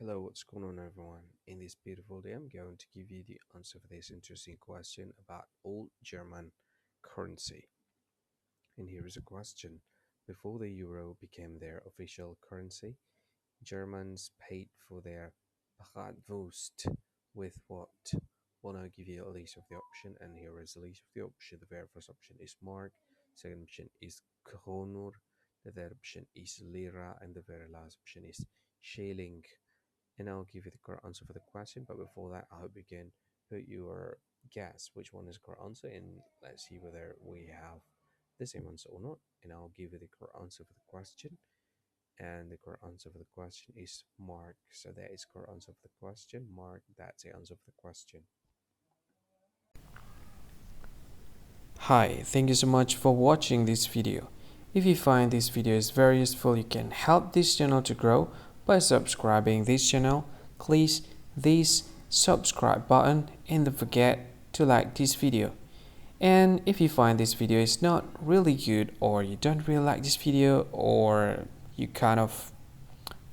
Hello, what's going on, everyone? In this beautiful day, I'm going to give you the answer for this interesting question about old German currency. And here is a question. Before the euro became their official currency, Germans paid for their bratwurst with what? Well, I'll give you a list of the option, and here is the list of the option. The very first option is mark, second option is kronor, the third option is lira, and the very last option is shilling. And I'll give you the correct answer for the question. But before that, I hope you can put your guess which one is the correct answer, and let's see whether we have the same answer or not. And I'll give you the correct answer for the question. And the correct answer for the question is Mark. So that is correct answer for the question. Mark, that's the answer for the question. Hi, thank you so much for watching this video. If you find this video is very useful, you can help this channel to grow by subscribing this channel. Please this subscribe button and don't forget to like this video. And if you find this video is not really good, or you don't really like this video, or you kind of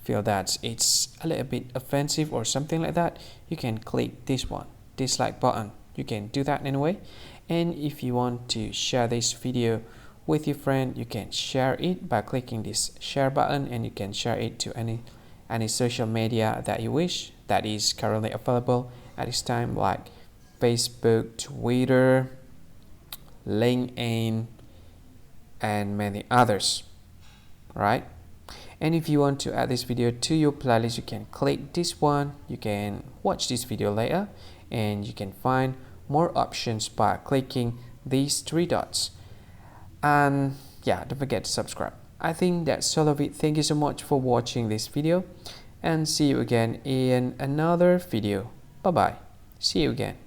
feel that it's a little bit offensive or something like that, you can click this one, dislike button. You can do that anyway. And if you want to share this video with your friend, you can share it by clicking this share button, and you can share it to any social media that you wish that is currently available at this time, like Facebook, Twitter, LinkedIn, and many others, right? And if you want to add this video to your playlist, you can click this one. You can watch this video later, and you can find more options by clicking these three dots. And yeah, don't forget to subscribe. I think that's all of it. Thank you so much for watching this video, and see you again in another video. Bye bye. See you again.